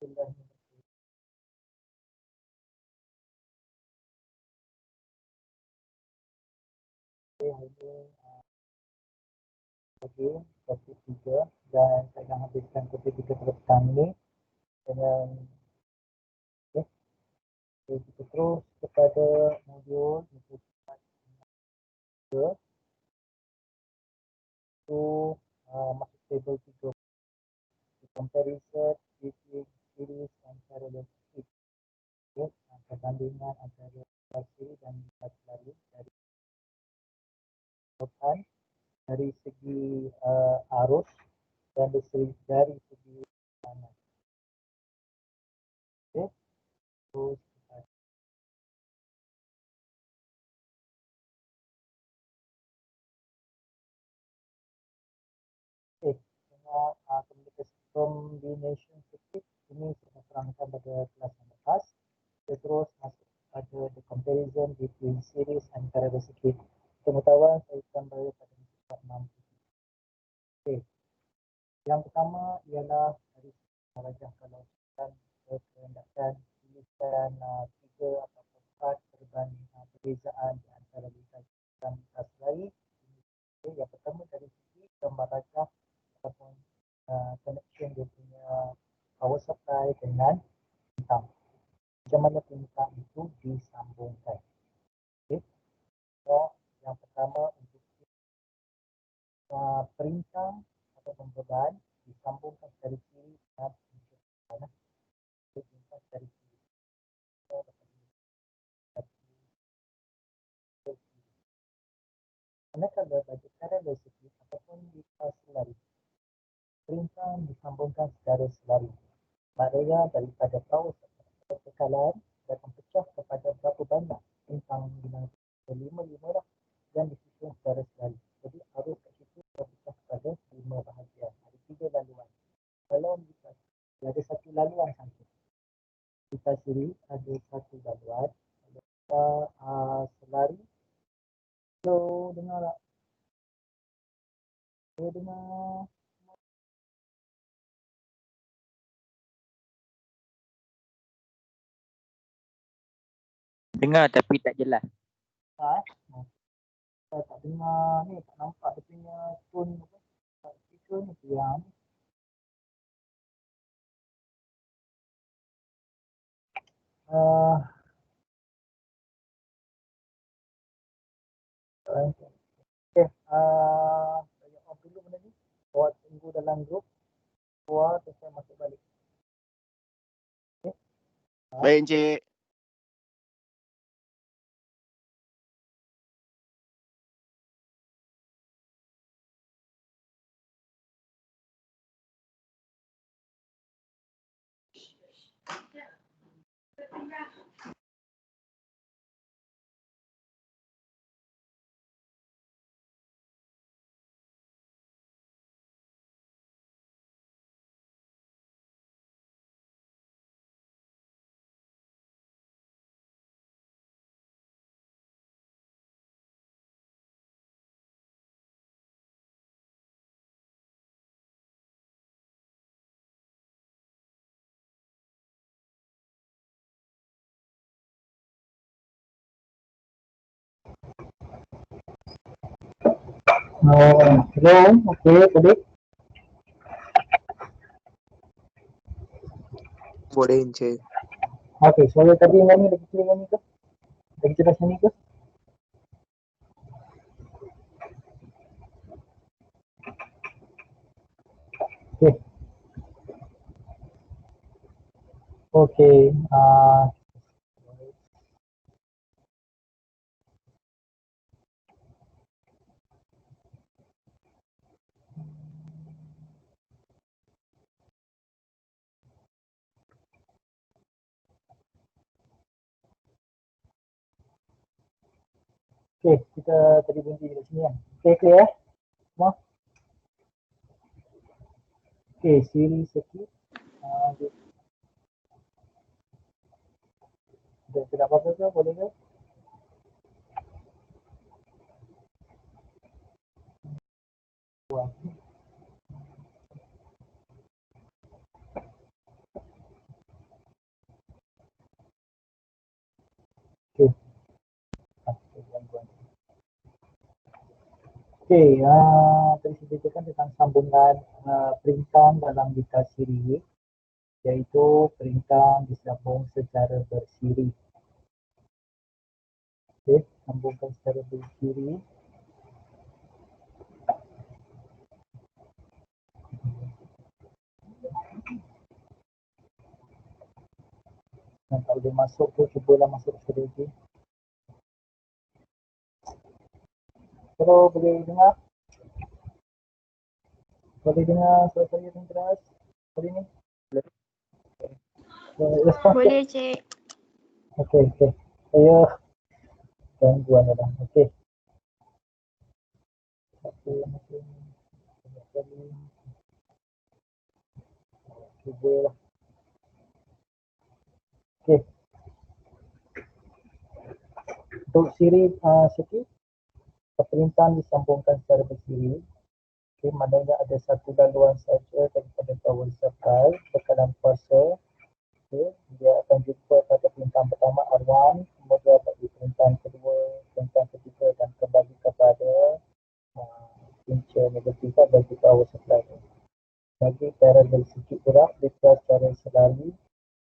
Okey, topik 3 dan saya akan habiskan topik 3 pada petang ini dengan kita terus kepada modul itu masuk table 3 comparison between series and parallel circuit. Perbandingan antara siri dan paralel dari dari segi arus dan dari segi tekanan. Okey, terus combination circuit ini saya terangkan pada kelas yang lepas. Kita terus masuk pada the comparison between series and parallel circuit. Pengetahuan saya akan beri pada muka 6. Okey. Yang pertama ialah dari rajah kelautan kehendakan tulisan 3 atau 4 perbezaan di antara lintasan lintas lari. Yang pertama dari segi gambar rajah ataupun connection dia punya power supply dengan bintang. Macam mana bintang itu disambungkan. Okay. So, yang pertama untuk perintah atau beban disambungkan dari sini dan dari sini. Manakala bagi parallel circuit ataupun di selari, perintah disambungkan secara selari. Maknanya daripada power tekanan akan pecah kepada berapa banyak bintang dengan 5 lah yang disusun secara selari. Jadi arus kat situ terpecah kepada 5 bahagian. Ada 3 laluan. Kalau ada satu laluan sahaja. Kita sendiri ada satu laluan. Kita selari. So, dengar tak? Saya dengar. Dengar tapi tak jelas. Saya tak dengar ni, tak nampak dia punya tone apa. Speaker ni yang okay. Saya off dulu benda ni. Awak tunggu dalam grup. Keluar terus saya masuk balik. Okay. Baik, Encik. Hello, okay, boleh? Boleh, Encik. Okay, suara tadi yang ni lagi clear ni ke? Lagi jelas ni ke? Okay. Okay, okay, kita tadi berhenti di sini kan. Okay, clear semua? Okay, series circuit. Tidak apa-apa ke? Boleh ke? Okey, tadi saya ceritakan tentang sambungan peringkang dalam bita siri, iaitu peringkang disambung secara bersiri. Okey, sambungkan secara bersiri. Dan kalau dia masuk tu, cubalah masuk sekali lagi. Hello, boleh dengar? Boleh dengar suara saya dengan keras hari ni? Respon Boleh, Cik. okey, okey. Saya gangguan dah. Okey. Satu mungkin banyak kali. Cubalah. Okey. Untuk siri sikit, perintahan disambungkan secara bersiri. Okey, maknanya ada satu laluan saja daripada power supply ke dalam kuasa. Okey, dia akan jumpa pada perintahan pertama R1, kemudian bagi perintahan kedua, perintahan ketiga dan kembali kepada punca negatif bagi power supply tu. Bagi parallel sikit pula, dia secara selalu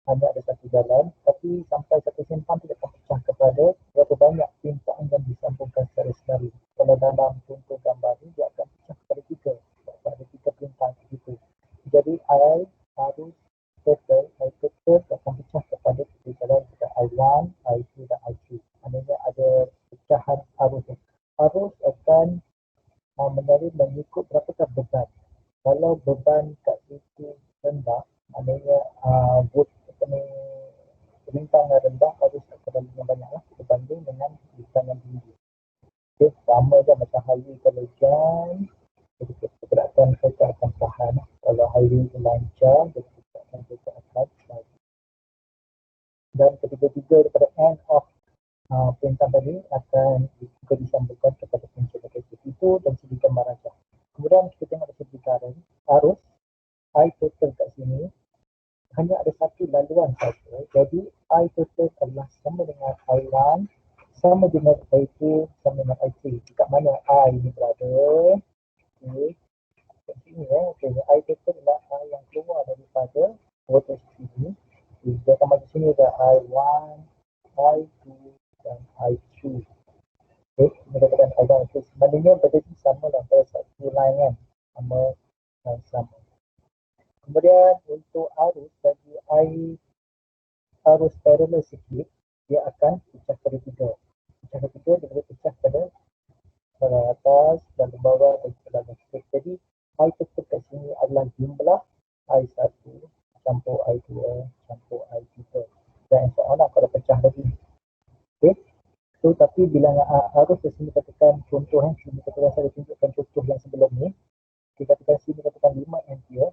hanya ada satu jalan, tapi sampai satu simpang tidak akan pecah kepada berapa banyak perintahan yang disambungkan secara selalu. Kalau dalam contoh gambar ni, dia akan pecah kepada tiga, kepada tiga perintahan itu. Jadi I harus total akan pecah kepada tiga jalan, I1, I2 dan I3. Maknanya ada pecahan arus. Arus akan mengikut berapakah beban. Kalau beban kat situ rendah, maknanya bintang yang rendah harus akan lebih banyaklah berbanding dengan bintang yang tinggi. Okay, sama je macam highway kalau jam, jadi pergerakan kereta akan tahan. Kalau highway itu lancar, jadi pergerakan kereta akan tahan. Dan ketiga-tiga daripada end of perintah tadi akan juga disambungkan kepada punca negatif itu dan segi gambar saja. Kemudian kita tengok dari segi current, arus I total kat sini hanya ada satu laluan saja. Jadi I total adalah sama dengan I1, sama dengan I2, sama dengan I3. Dekat mana I ni berada? Okay. Kat sini okay. I total adalah I yang keluar daripada voltage sini. Dia akan masuk sini ada I1, I2 dan I3. Okay, mudah-mudahan I1 itu sebenarnya berdiri sama lah pada satu line kan. Sama. Kemudian untuk arus, bagi arus parallel sikit, dia akan pecah pada tiga. Pecah pada tiga, dia boleh pecah pada atas, dan bawah dan belakang sikit. Jadi, I total kat sini adalah jumlah I1 campur I2 campur I3. Dan insyaAllah kalau pecah lagi. Okay. So, tapi bila arus di sini katakan contoh sini katakan saya tunjukkan contoh yang sebelum ni. Kita katakan sini katakan 5 ampere.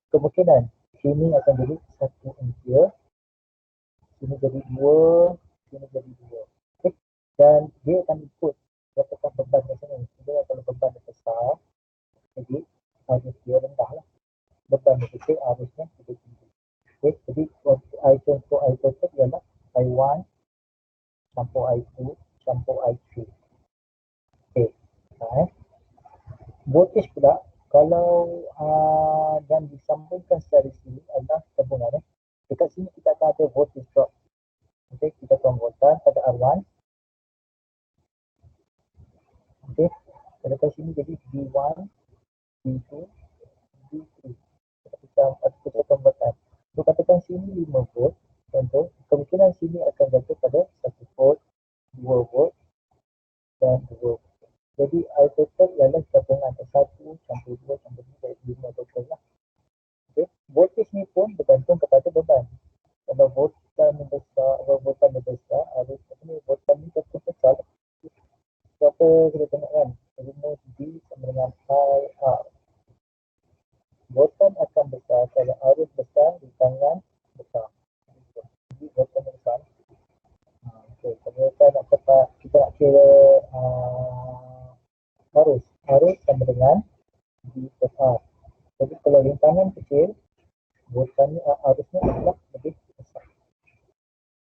Kemungkinan sini akan jadi 1 ampere, sini jadi 2, sini jadi 2. Okay. Dan dia akan ikut berapakah beban di sini. Jadi kalau beban dia besar, jadi arus dia rendah lah. Beban dia kecil, arusnya lebih tinggi. Okay. Jadi contoh I total ialah I1 campur I2 campur I3. Okay. Voltage pula, kalau dan disambungkan secara sini adalah gabungan. Dekat sini kita akan ada voltage drop. Okay, kita convertkan pada R1. Okay, dekat sini jadi V1, V2, V3. Kita convertkan. So katakan sini 5 volt. Contoh, kemungkinan sini akan jatuh pada 1 volt, 2 volt dan 2 volt. Jadi I total ialah gabungan 1 campur 2 campur 3 jadi 5 total lah. Okay. Voltage ni pun bergantung kepada beban. Kalau voltan ni besar, arus ni voltan ni tetap besar. Berapa kita tengok kan? Rumus B sama dengan pi R. Voltan akan besar kalau arus besar di tangan besar. Jadi voltan besar. Okay. Kalau kita nak cepat, kita nak kira arus sama dengan B plus R. Jadi kalau rintangan kecil, voltannya arusnya adalah lebih besar.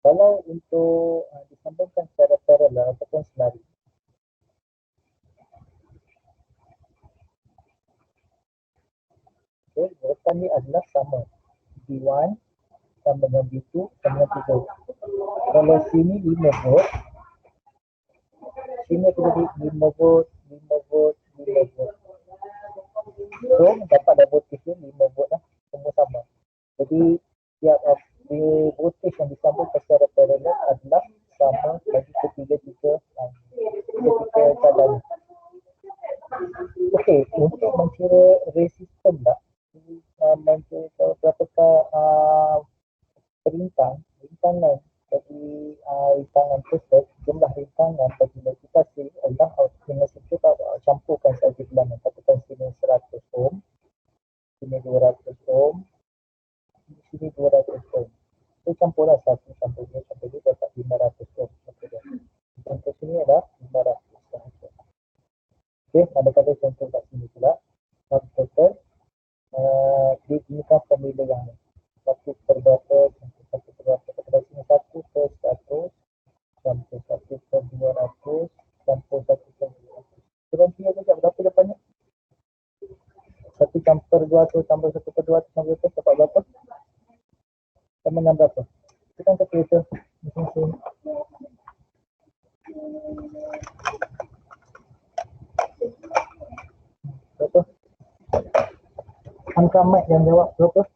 Kalau untuk disambungkan secara paralel ataupun selari, ni adalah sama. B1 sama dengan B2 sama dengan 3. Kalau sini 5 volt, sini aku jadi 5 volt, 5 volt, 5 volt. So, dapat dah voltage ni 5 volt lah. Semua sama. Jadi, tiap voltage yang disambungkan secara paralel adalah sama bagi ketiga-tiga jalan. Okey, untuk mencari resistor pula, mencari berapakah rintangan bagi rintangan tersebut, jumlah rintangan bagi multiplikasi adalah dengan kita campurkan saja bilangan. Katakan sini 100 ohm, sini 200 ohm, sini 200 ohm. So campurlah satu, campur dua dapat 500 ohm. Contoh sini adalah 500 sahaja. Okey, ada kata contoh kat sini pula. Total digunakan formula yang ni. 1 per berapa, campur 1 per berapa. Katakan sini 1 per 100, campur 1 per 200, campur 1 per 200. Kurang tinggal sekejap, berapa dapatnya? 1 campur 200, campur 1 per 200, campur 200, dapat berapa? Sama dengan berapa? Kita kan kalkulator. Mesin-mesin. Berapa? Angka Mat yang jawab berapa?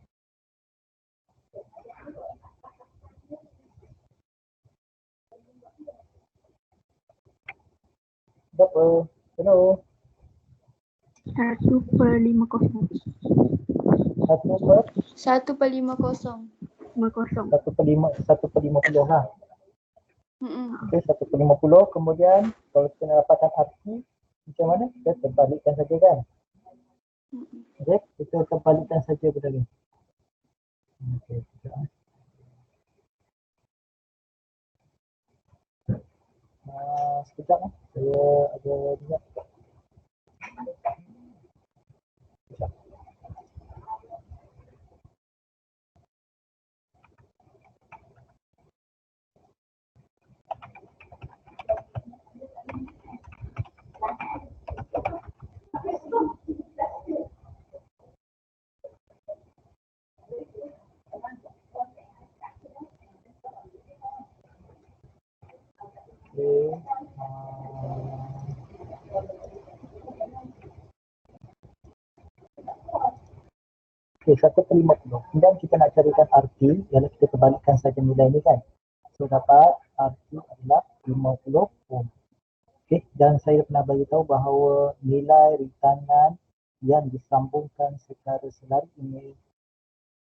Berapa? Hello? 1/50. 1 per 1/50. 1 per 50 lah. Okey, 1 per 50. Kemudian kalau kita nak dapatkan arti macam mana? Kita terbalikkan saja kan? Okey, kita terbalikkan saja benda ni. Okey, sekejap. Sekejap saya ada ingat. Sekejap. Okey. Okey, 1 per 50. Kemudian kita nak carikan arti, ialah kita terbalikkan saja nilai ni kan. So dapat arti adalah 50 ohm. Okey, dan saya pernah beritahu bahawa nilai rintangan yang disambungkan secara selari ini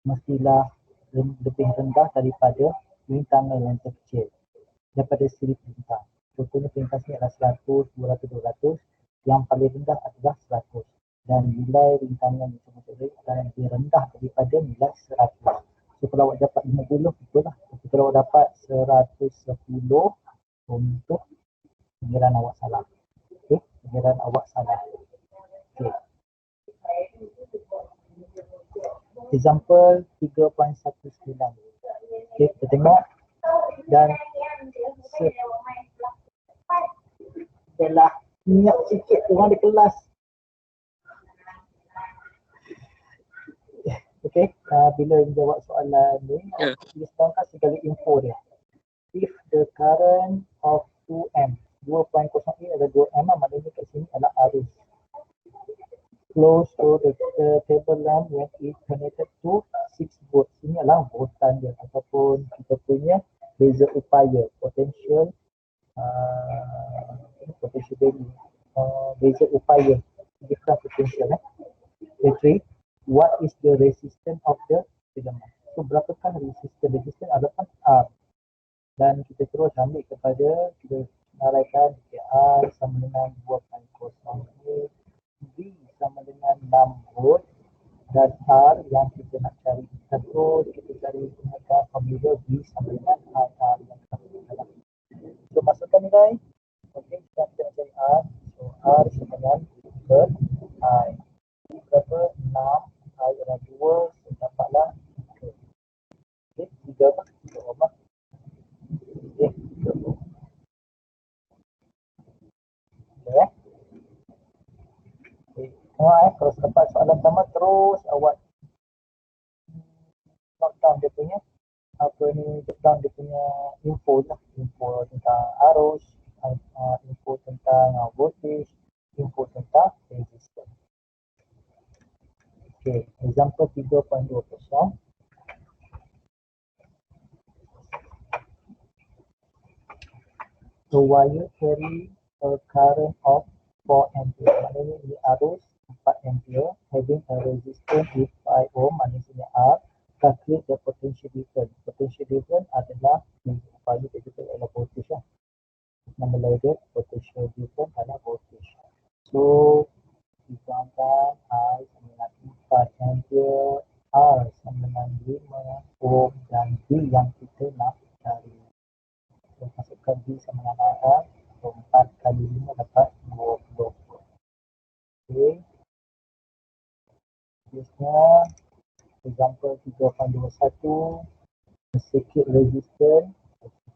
mestilah lebih rendah daripada rintangan yang terkecil daripada siri perintah. Contohnya perintah sini adalah 100, 200, 200. Yang paling rendah adalah 100. Dan nilai rintangan yang terkecil adalah lebih rendah daripada nilai 100. So kalau awak dapat 50, itulah. Tapi kalau awak dapat 110, untuk pengiran awak salah. Okey, pengiran awak salah. Okey. Example 3.19. Okey, kita tengok dan adalah minyak sikit orang di kelas. Okey, bila jawab soalan ni, dia sedangkan segala info dia. If the current of 2M, 2.0 ni ada 2M lah, maknanya kat sini adalah arus. Close to the table lamp when it connected to 6 volt. Ini adalah voltan dia ataupun kita punya beza upaya, potential value, beza upaya, different potential. Battery, what is the resistance of the filament? So berapakah resistance adalah R. Dan kita terus ambil kepada, kita naraikan R sama dengan 2.0 V sama dengan 6 volt dan R yang kita nak cari. Terus kita cari gunakan formula V sama dengan R yang kita nak. So masukkan nilai. Okey, kita nak cari R. So R sama dengan per I. Berapa? 6. I adalah 2. So dapatlah 3. Okey, 3 apa? 3 ohm lah. Okey, 3 ohm. Okay. Tengok kalau dapat soalan pertama terus awak down dia punya drop down dia punya info lah, info tentang arus, info tentang voltage, info tentang resistance. Okay, example 3.2. The wire carry a current of 4 ampere. Maknanya ini arus 4 ampere having a resistance with 5 ohm, maknanya sini R. Calculate the potential difference. Potential difference adalah value dia juga adalah voltage lah. Nama lain dia potential difference adalah voltage. So dituangkan I sama dengan 4 ampere, R sama dengan 5 ohm dan B yang kita nak cari. Masukkan B sama dengan R, 4 kali 5 dapat 20. Okay. Seterusnya, example 3.21, a circuit resistance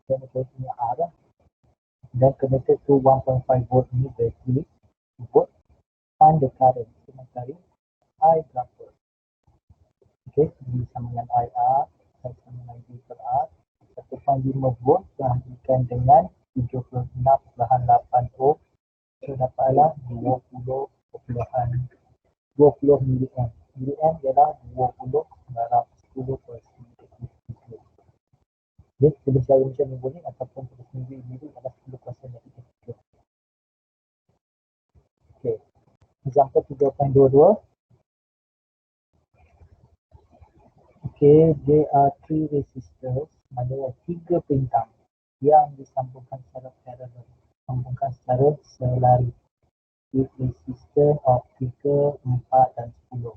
punya R, then connected to 1.5 volt ni battery, volt, find the current. Kita cari I berapa. Okay, B sama dengan IR, I sama dengan B per R. 1.5 volt bahgikan dengan 76.8 ohm, so dapatlah 20 milliamp. Milliamp ialah 20 darab 10 per 100. Jadi tulis cara macam ni boleh ataupun tulis sendiri adalah 10 per 100. Okay, example 3.22. Okay, there are 3 resistors, maknanya 3 pintang yang disambungkan secara parallel, sambungkan secara selari with resistance of 3, 4 dan 10.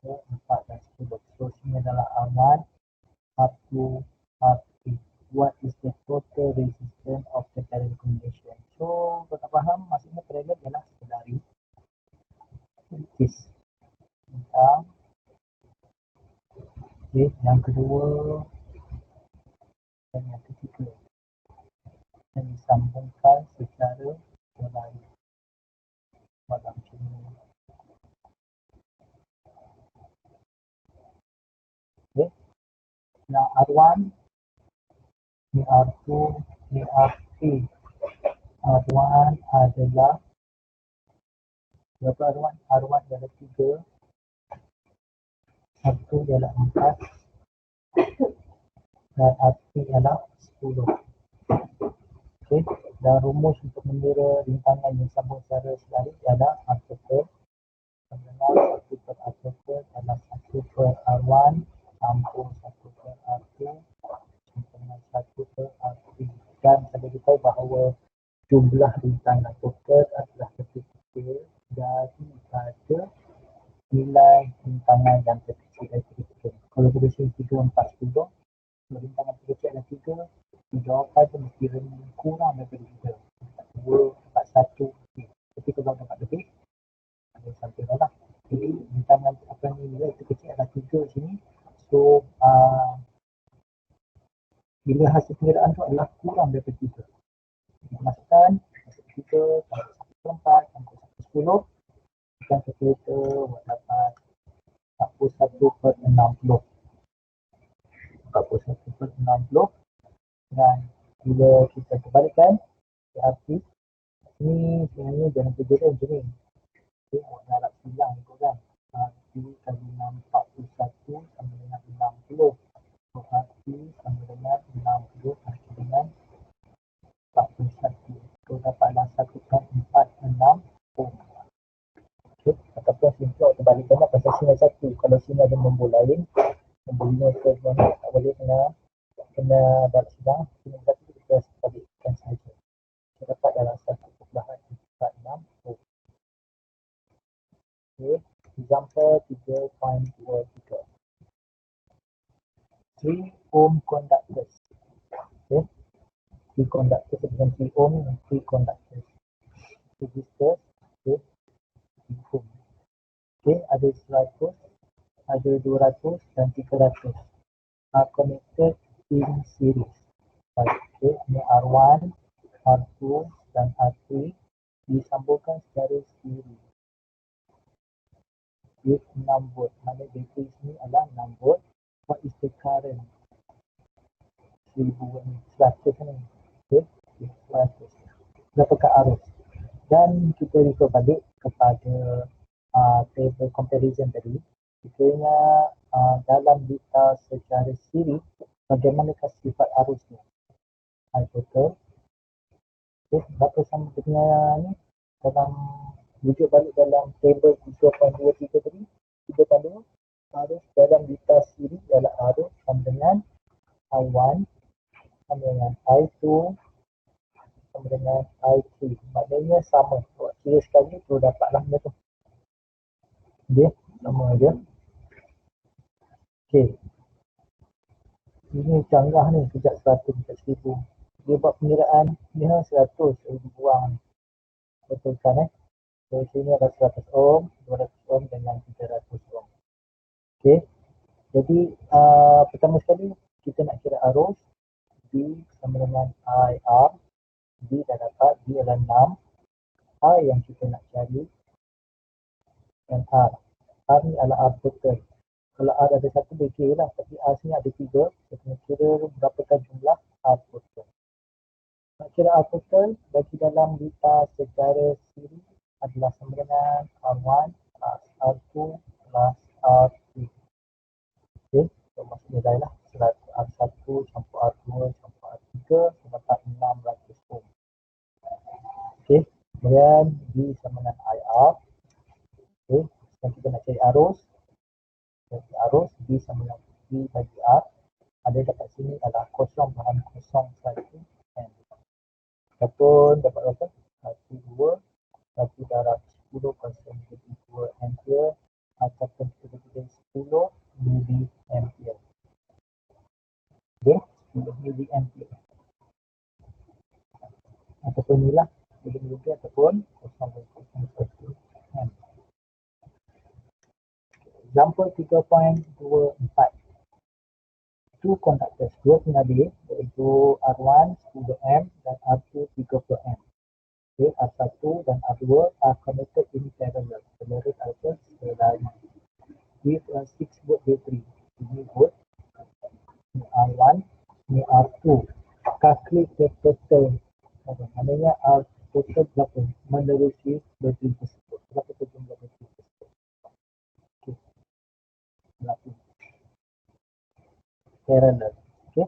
3, 4 dan 10. So, sini adalah R1, R2, R3. What is the total resistance of the parallel combination? So, kalau tak faham, maksudnya parallel ialah selari. Which is pintang. Okay, yang kedua dan yang ketiga yang disambungkan secara selari. Macam ni. Okay. Yang R1, ni R2, ni R3. R1 adalah berapa R1? R1 adalah 3, R2 adalah 4 dan R3 adalah 10. Okay. Dan rumus untuk mengira rintangan yang sambung secara selari adalah R total dengan 1 per R total dalam 1 per R1 sambung 1 per R2 dengan 1 per R3. Dan saya beritahu bahawa jumlah rintangan total adalah kecil daripada nilai rintangan yang terkecil dari 3. Kalau kita sini 3, 4, 10, kalau rintangan terkecil adalah 3, jawapan tu mesti kurang daripada 3. 2, 4, 1. Okay. Tapi kalau dapat lebih, ada sampai lah. Jadi rintangan apa ni nilai terkecil adalah 3 sini. So bila hasil pengiraan tu adalah kurang daripada 3. Kita masukkan 3, 1/4, 1/10. Kita kalkulator dapat 41/60. 41/60. Dan bila kita terbalikkan berarti ini sebenarnya jangan terjadi macam ni. Okay, nak silang ikut kan. 40 kali 6, 41 sama dengan 60. Berarti sama dengan 60 kali dengan 41. So dapatlah 1/46 ohm. Okay, ataupun simple terbalikkan pasal sinyal 1. Kalau sinyal ada nombor lain, nombor 5 ke mana tak boleh kena dalam silang. Sinyal 1 kita balikkan saja. Kita dapat dalam 1/46 ohm. Okay, example 3.23. 3 ohm conductors. Okay, 3 conductors bukan 3 ohm, 3 conductors. Resistors, okay, 3 ohm. Okay, ada 100, ada 200 dan 300 are connected in series. Okay, ini R1, R2 dan R3 disambungkan secara series with 6 volt. Mana bateri sini adalah 6 volt what is the current 100 ni. Okay, 100. Berapakah arus? Dan kita refer balik kepada table comparison tadi. Sekiranya dalam data secara siri, bagaimanakah sifat arusnya? I total. Okay, berapa sama dengan ni? Dalam rujuk balik dalam table 3.23 tadi, 3.2 arus dalam data siri ialah arus sama dengan I1 sama dengan I2 sama dengan I3. Maknanya sama. Buat kira sekali tu dapatlah benda tu. Dia sama aja. Okey. Ini canggah ni sejak 100 sejak 1000. Dia buat pengiraan ni 100 dia buang. Betulkan So sini ada 100 ohm, 200 ohm dengan 300 ohm. Okey. Jadi pertama sekali kita nak kira arus B sama dengan IR. B dah dapat, B adalah 6. R yang kita nak cari dan R. R ni adalah R total. Kalau R ada satu boleh kira lah, tapi R sini ada 3. Kita kena kira berapakah jumlah R total. Nak kira R total bagi dalam data secara siri adalah sama dengan R1 plus R2 plus R3. Okey, so masuk nilai lah. R1 campur R2 campur R3 dapat 600 ohm. Okey, kemudian B sama dengan IR. Okey, sekarang kita nak cari arus. Jadi arus B sama dengan B bagi R. Ada dekat sini adalah 0.01 ataupun dapat berapa? 1, 2, 1 darab 10.2 ampere ataupun kita bagi 10 mili ampere. Okey, 10 mili ampere. Ataupun inilah 10 mili ataupun 0.01 ampere. Example 3.24. Two conductors, dua pengalir iaitu R1 10M dan R2 30M. Okay, R1 dan R2 are connected in parallel. Seluruh arus berlain. With a 6 volt battery. Ini volt. Ini R1, ini R2. Calculate the total. Maknanya R total berapa? Menerusi bateri tersebut. Berapa jumlah bateri tersebut? Okay. Berapa? Parallel. Okay.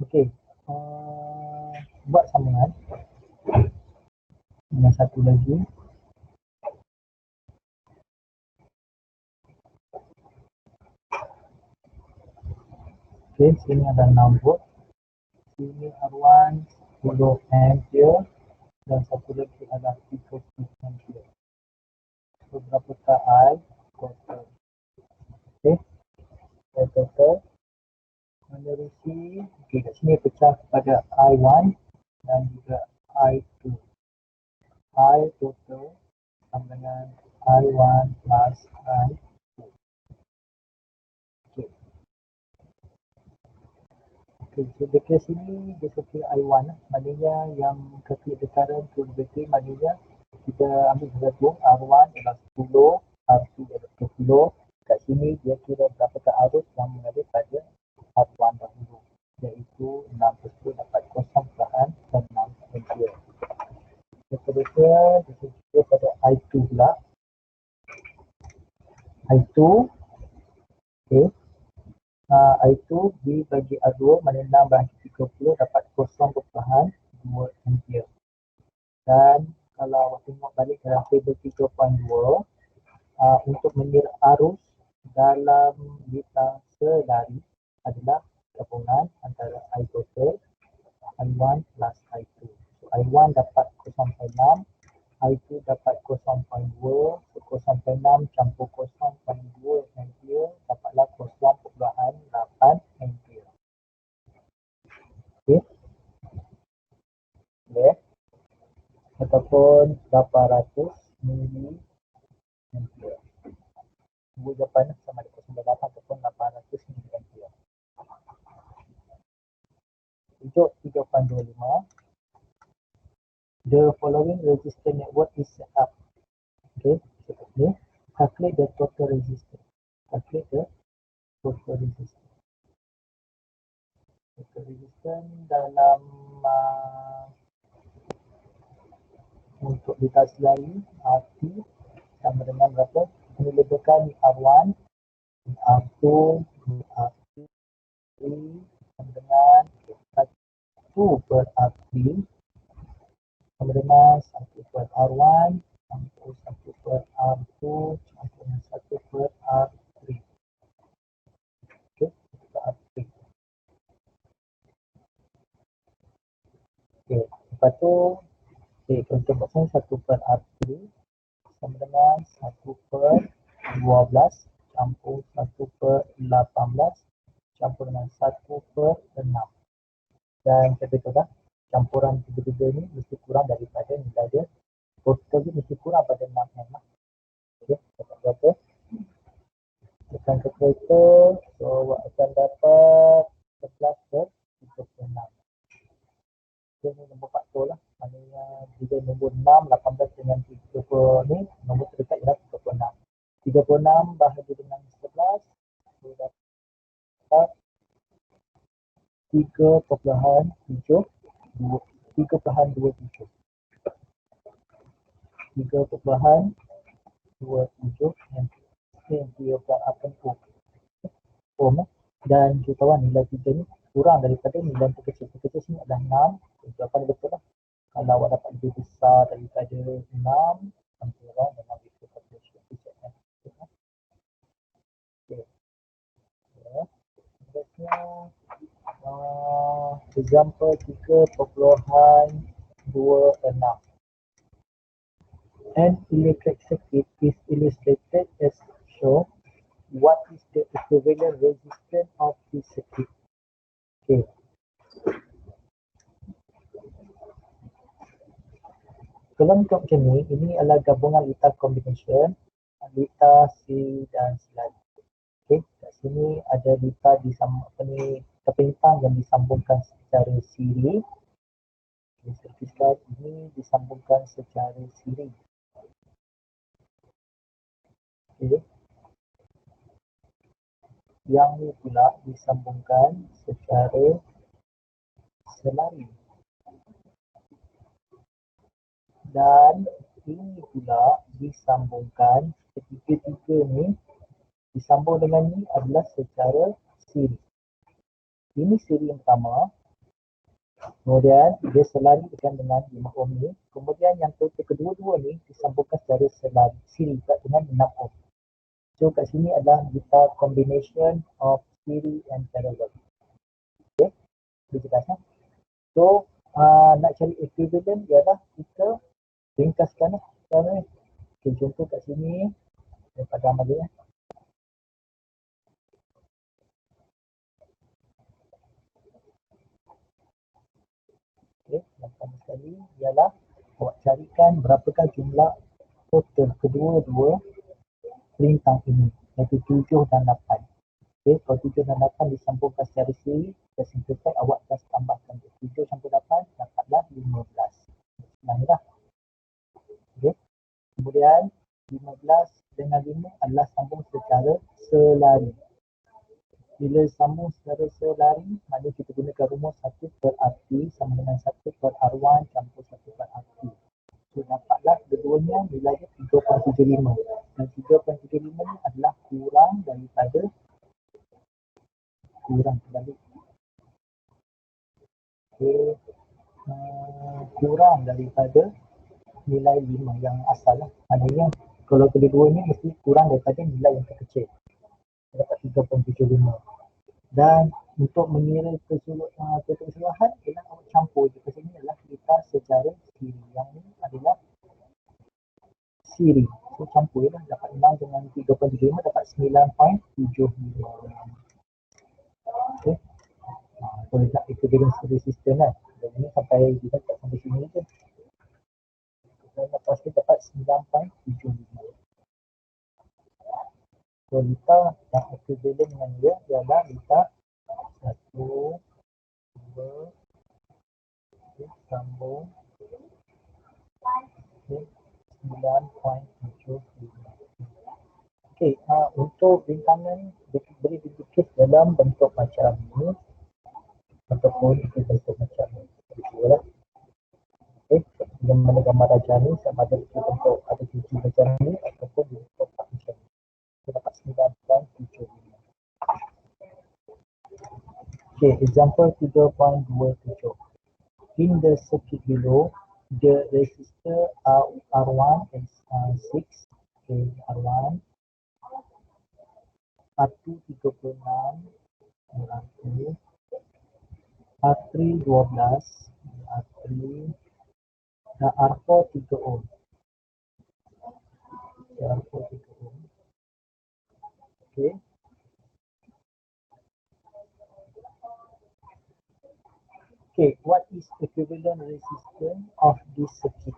Okay. Buat sambungan dengan satu lagi. Okay, sini ada 6 volt. Sini R1 10 ampere dan satu lagi adalah 30 ampere. So berapakah I total? Okay, I total menerusi, okay, kat sini pecah pada I1 dan juga I2. I total sama dengan I1 plus I2. Okay. Okay, so dekat sini dia seperti I1 maknanya yang calculate the current to the battery maknanya kita ambil satu R1 adalah 10, R2 adalah 20. Kat sini dia kira berapakah arus yang mengalir pada R1 dahulu, iaitu 6 dapat 0.6 ampere. Seterusnya kita pada I2 pula. I2, okay. I2 B bagi R2 mana 6 bagi 30 dapat 0.2 ampere. Dan kalau awak tengok balik dalam table 3.2, untuk mengira arus dalam data selari adalah gabungan antara I total, I1 plus I2. So I1 dapat 0.6, I2 dapat 0.2, so 0.6 campur 0.2 ampere dapatlah 0.8 ampere. Okay. Okay. Ataupun 800 mili ampere. Dua jawapan sama ada 0.8 ataupun 800 mili ampere. Untuk 3.25, the following resistor network is set up. Okay, seperti ni. calculate the total resistance. Calculate the total resistance. Total resistance dalam untuk litar selari RT sama dengan berapa? Kita labelkan R1, R2, R3 sama dengan 1 per R3 sama dengan 1 per R1 campur 1 per R2 campur dengan 1 per R3. Okey, per R3. Okey, lepas tu untuk maksudnya 1 per R3 sama dengan 1 per 12 campur 1 per 18 campur dengan 1 per 6. Dan kita kata campuran tiga-tiga ni mesti kurang daripada nilai dia. Total dia mesti kurang pada 6 lah. Okey, dapat berapa? Tekan calculator, so awak akan dapat 11 per 36. Okey, ni nombor faktor lah. Maknanya jika nombor 6, 18 dengan 30 ni, nombor terdekat ialah 36. 36 bahagi dengan 11, so dapat 3.27. 3.27. 3.27 ampere per ohm. Dan jutawan nilai 3 ni kurang daripada nilai yang terkecil. Terkecil sini adalah 6. Jawapan betul lah. Kalau awak dapat lebih besar daripada 6, antara dengan itu calculation. Okey. Ya. Seterusnya example 3.26. An electric circuit is illustrated as shown. What is the equivalent resistance of this circuit? Okay. Kalau untuk macam ni, ini adalah gabungan litar combination, litar C dan selari. Okay. Kat sini ada litar terpintang yang disambungkan secara siri. Sertifikat ini disambungkan secara siri. Okay. Yang ni pula disambungkan secara selari. Dan ini pula disambungkan, ketiga-tiga ni disambung dengan ni adalah secara siri. Ini siri yang pertama. Kemudian dia selari dengan 5 ohm ni. Kemudian yang total kedua-dua ni disambungkan secara selari siri dengan 6 ohm. So kat sini adalah kita combination of siri and parallel. Okay, boleh jelas kan? So nak cari equivalent ialah kita ringkaskan lah cara ni. Okay, contoh kat sini daripada amal dia. Okay, yang pertama sekali ialah awak carikan berapakah jumlah total kedua-dua perintang ini, iaitu 7 dan 8. Okay, kalau 7 dan 8 disambungkan secara siri, kita simplify, awak just tambahkan 7 sampai 8, dapatlah 15. Senang dah. Okay. Kemudian 15 dengan 5 adalah sambung secara selari. Bila sambung secara selari, maknanya kita gunakan rumus 1 per RT sama dengan 1 per R1 campur 1 per RT. So dapatlah keduanya nilainya 3.75. Dan 3.75 ni adalah kurang daripada kurang daripada nilai 5 yang asal lah. Maknanya kalau kedua-duanya mesti kurang daripada nilai yang terkecil. Dapat 3.75. Dan untuk mengira keseluruhan ialah awak campur je. Ke sini adalah kita secara siri. Yang ni adalah siri. So campur je lah. Dapat 6 dengan 3.75 dapat 9.75. Okay. Boleh nak equivalence resistance lah. Dan ini sampai kita tak sampai sini je. Dan lepas tu dapat 9.75. So litar yang equivalent dengan dia ialah litar 1, 2, sambung 9.75. Okey, untuk bintangan boleh dilukis dalam bentuk macam ni ataupun bentuk macam ni. Betul. Okey, dengan gambar raja ni sama ada bentuk ada sisi macam ni ataupun bentuk macam ni. Kita dapat 9.75. Okay, example 3.27. In the circuit below, the resistor R1 is 6, okay, R1, R2 36, R2, R3 12, R3, dan R4 3 ohm. Okay, R4 3 ohm. Okay. Okay, what is equivalent resistance of this circuit?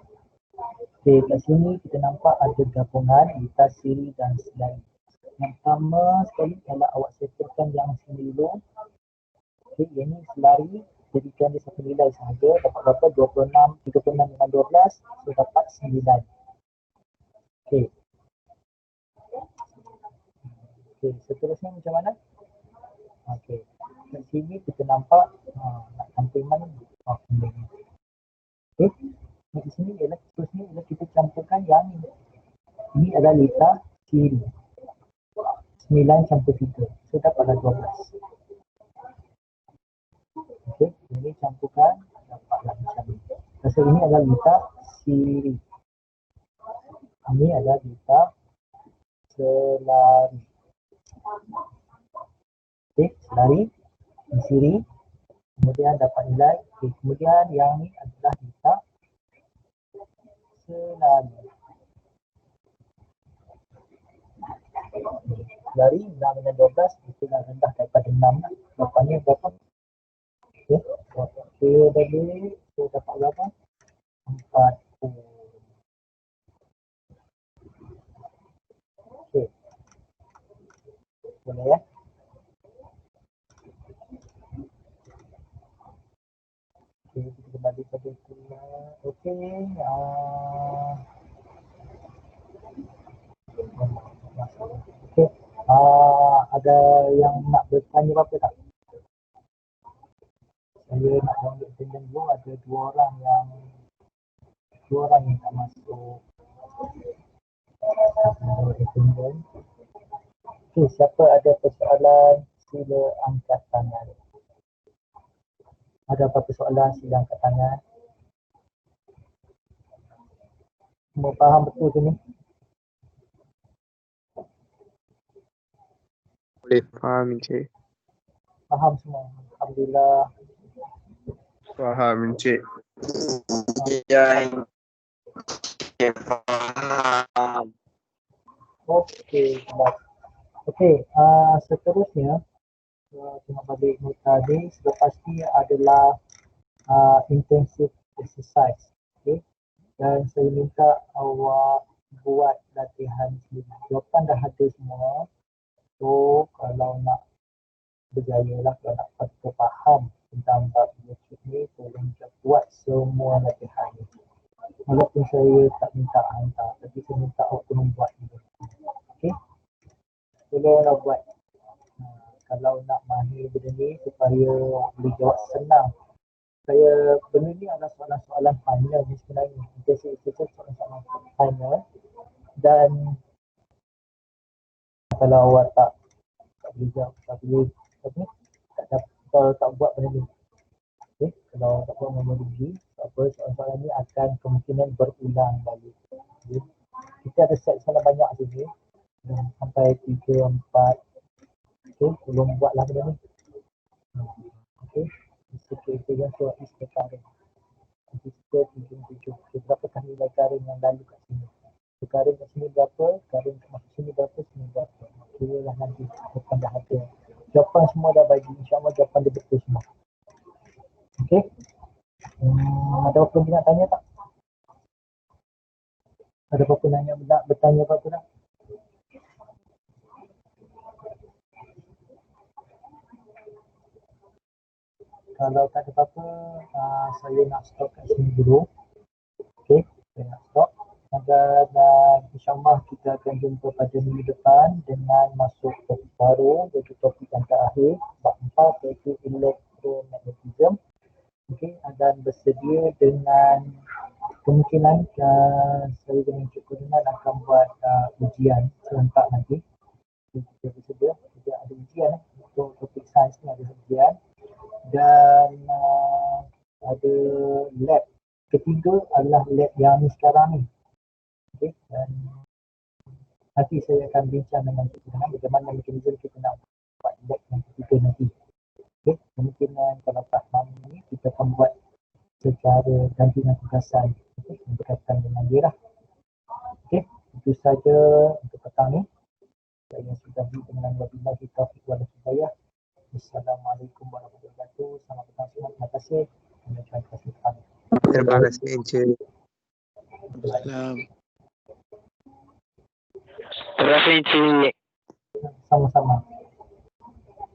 Okay, kat sini kita nampak ada gabungan antara siri dan selari. Yang pertama sekali kalau awak settlekan yang sini dulu. Okay, yang ni selari, jadikan dia satu nilai sahaja. Dapat berapa? 26, 36 dengan 12, so dapat 9. Okay. Okay, seterusnya macam mana? Okay, kat sini kita nampak nak campur mana? Okay, di sini ialah seterusnya ialah kita campurkan yang ini. Ini adalah litar siri. 9 campur 3. So dapatlah 12. Okey, ini campurkan dapatlah macam ni. So ini adalah litar siri. Ini adalah litar selari. Okey, selari, siri. Kemudian dapat nilai. Okey, kemudian yang ni adalah litar selari. Selari 6 dengan 12 itu dah rendah daripada 6 lah. Jawapannya berapa? Okey, tadi saya dapat berapa? 4. Okey. Boleh ya? Okey, kita kembali pada kuliah. Okey. Okey. Ada yang nak bertanya apa tak? Saya nak ambil attendance dulu, ada dua orang yang tak masuk attendance. Okey, siapa ada persoalan sila angkat tangan. Ada apa-apa soalan sila angkat tangan. Semua faham betul ke ni? Boleh faham Encik. Faham semua. Alhamdulillah. Faham Encik. Faham. Okey, baik. Okey, seterusnya tengok balik note tadi, selepas ni adalah intensive exercise. Okey. Dan saya minta awak buat latihan sendiri. Jawapan dah ada semua. So, kalau nak berjaya lah, kalau nak betul faham tentang bab YouTube ni, tolong buat semua latihan ni. Walaupun saya tak minta hantar, tapi saya minta awak tolong buat dulu. Okey? Tolonglah buat. Kalau nak mahir benda ni supaya boleh jawab senang. Benda ni adalah soalan-soalan final ni sebenarnya. Intensive exercise soalan-soalan final. Dan kalau awak tak boleh jawab, tak boleh tak buat benda ni. Okay? Kalau tak buat memang rugi, tak apa, soalan-soalan ni akan kemungkinan berulang balik. Okay? Kita ada set soalan banyak sini, sampai 3, 4. Okay, tolong buatlah benda ni. Okay, kita yang soal istilah current. Kita 7. Berapakah nilai current yang lalu kat sini? Current kat sini berapa? Current masuk sini berapa? Sini berapa? Kira lah nanti jawapan dah ada. Jawapan semua dah bagi. InsyaAllah jawapan dia betul semua. Okay. Ada apa-apa nak tanya tak? Ada apa-apa nak bertanya apa-apa tak? Kalau tak ada apa-apa, saya nak stop kat sini dulu. Okay, saya nak stop. Dan insyaAllah kita kita akan jumpa pada minggu depan dengan masuk topik baru, iaitu topik yang terakhir, bab 4, iaitu elektromagnetism. Okey, dan bersedia dengan kemungkinan saya dengan Encik Kurnian akan buat ujian serentak nanti. Kita bersedia, kita ada ujian untuk topik sains ni, ada ujian. Dan ada lab ketiga adalah lab yang sekarang ni. Okey, dan nanti saya akan bincang dengan Encik Kurnian bagaimana mekanisme kita nak buat lab yang ketiga nanti. Okey, kemungkinan kalau tak malam ni kita akan buat secara gantian tugasan, okey, yang berkaitan dengan dia lah. Okey, itu saja untuk petang ni. Saya sudah dengan wabillahi taufiq wal hidayah. Assalamualaikum warahmatullahi wabarakatuh. Selamat petang semua. Terima kasih. Terima kasih. Terima kasih Encik. Salam. Terima kasih Encik. Sama-sama.